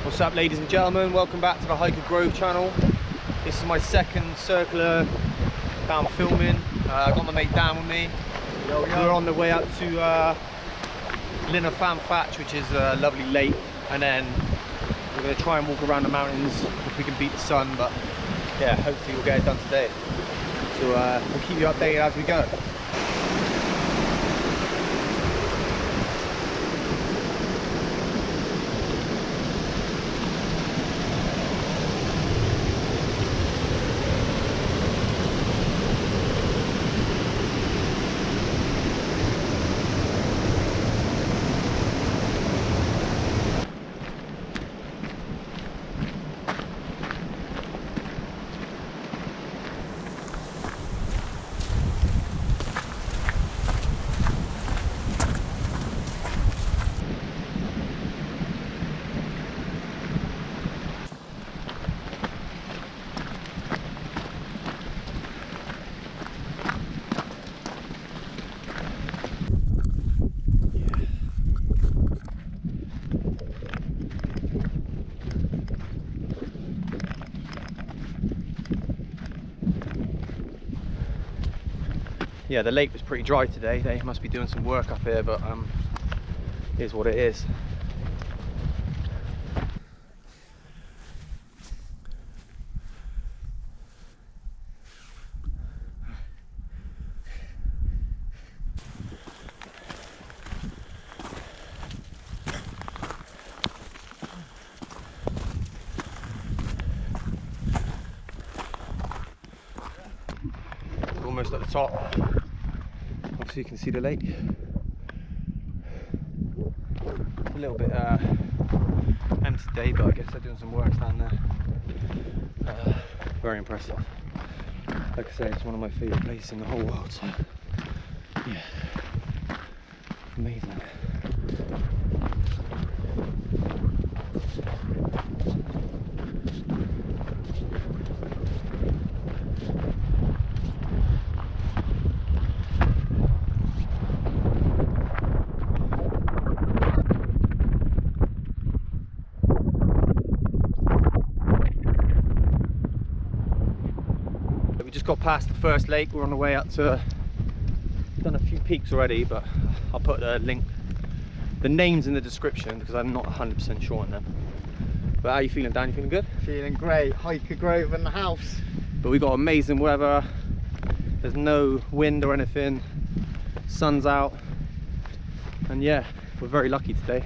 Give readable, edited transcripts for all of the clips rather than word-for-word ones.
What's up, ladies and gentlemen? Welcome back to the Hiker Grove channel. This is my second circular down filming. I got my mate Dan with me. We're on the way out to Llyn y Fan Fach, which is a lovely lake, and then we're going to try and walk around the mountains if we can beat the sun, but yeah, hopefully we'll get it done today. So we'll keep you updated as we go. Yeah, the lake was pretty dry today. They must be doing some work up here, but it is what it is. Almost at the top. Obviously you can see the lake. It's a little bit empty today, but I guess they're doing some work down there. Very impressive. Like I say, it's one of my favourite places in the whole world, so yeah, amazing. Just got past the first lake. We're on the way up to, done a few peaks already, but I'll put the link, the names in the description because I'm not 100% sure on them. But how are you feeling, Dan? You feeling good? Feeling great. Hiker Grove in the house. But we got amazing weather. There's no wind or anything. Sun's out, and yeah, we're very lucky today.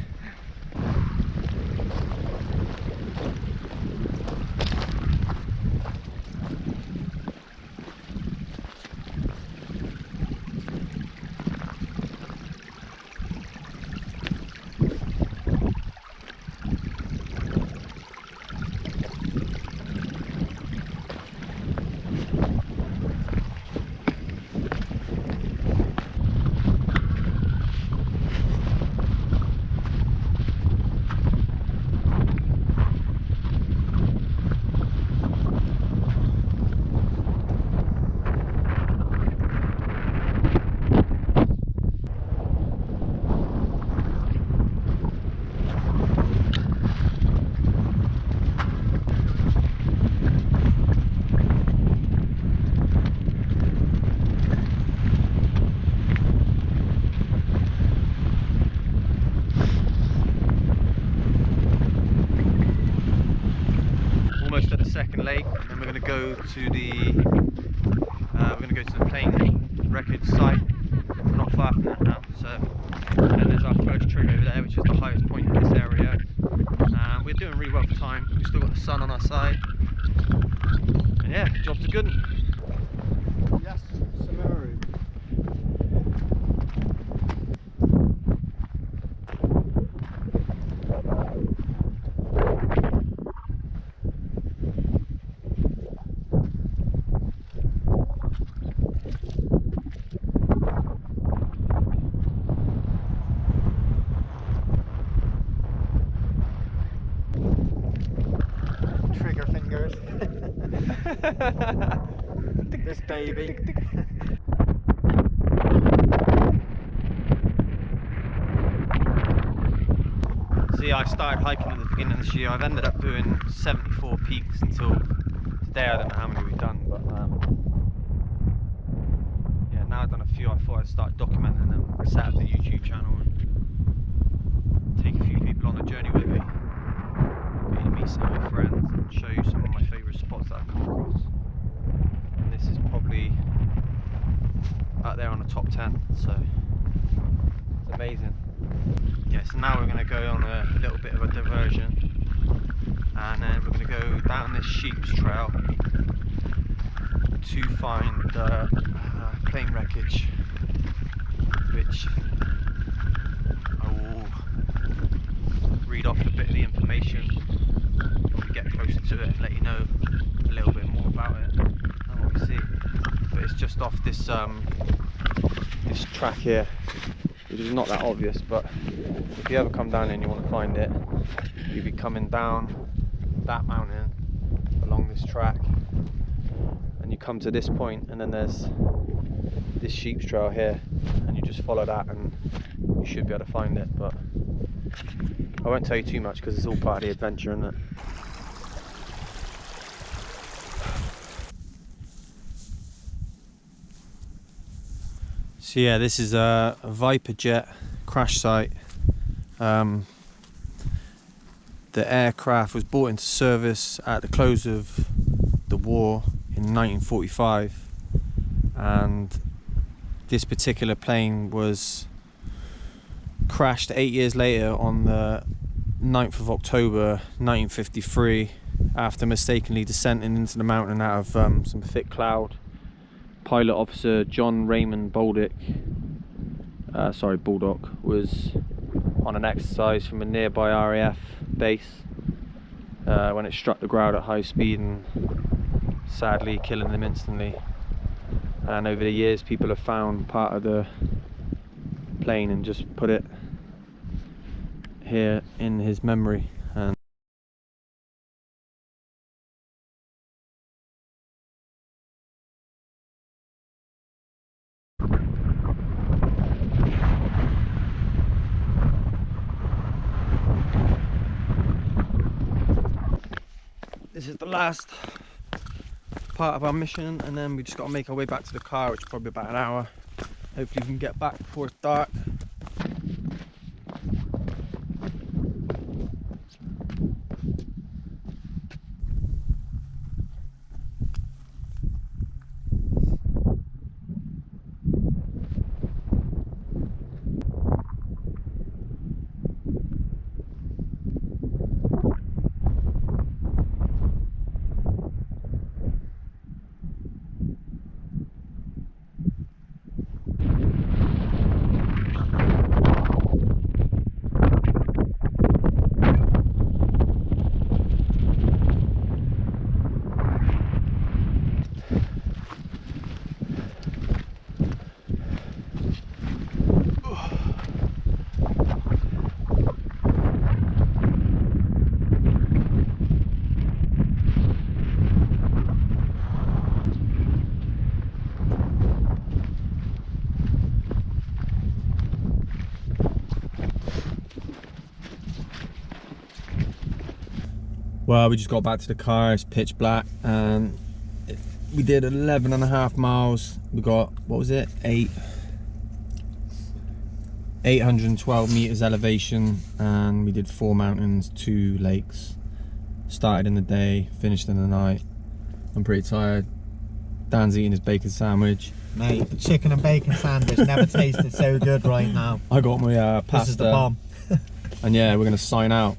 Almost at the second lake, and then we're going to go to the plane record site. We're not far from that now, so and there's our first tree over there, which is the highest point in this area. We're doing really well for time. We've still got the sun on our side, and yeah, the job's a good one. Yes, Samaru. Trigger fingers. This baby. See, I started hiking at the beginning of this year. I've ended up doing 74 peaks until today. I don't know how many we've done, but yeah, now I've done a few, I thought I'd start documenting them, set up the YouTube channel and take a few people on the journey with me. Maybe meet some of my friends and show you some of my favourite spots that I've come across. And this is probably out there on the top 10, so it's amazing. Yeah, so now we're going to go on a little bit of a diversion, and then we're going to go down this sheep's trail to find plane wreckage, which I will read off a bit of the information when we get closer to it and let you know a little bit more about it and what we see. But it's just off this this track here, which is not that obvious, but if you ever come down here and you want to find it, you'll be coming down that mountain along this track, and you come to this point, and then there's this sheep's trail here, and you just follow that and you should be able to find it. But I won't tell you too much because it's all part of the adventure, isn't it? So yeah, this is a Viper jet crash site. The aircraft was brought into service at the close of the war in 1945, and this particular plane was crashed 8 years later on the 9th of October 1953 after mistakenly descending into the mountain out of some thick cloud. Pilot Officer John Raymond Baldock was on an exercise from a nearby RAF base when it struck the ground at high speed and sadly killing him instantly. And over the years people have found part of the plane and just put it here in his memory. And this is the last part of our mission, and then we just got to make our way back to the car, which is probably about an hour. Hopefully we can get back before it's dark. Well, we just got back to the car, it's pitch black, and we did 11.5 miles. We got, what was it, 812 meters elevation, and we did 4 mountains, 2 lakes. Started in the day, finished in the night. I'm pretty tired. Dan's eating his bacon sandwich. Mate, the chicken and bacon sandwich never tasted so good right now. I got my pasta. This is the bomb. And yeah, we're gonna sign out.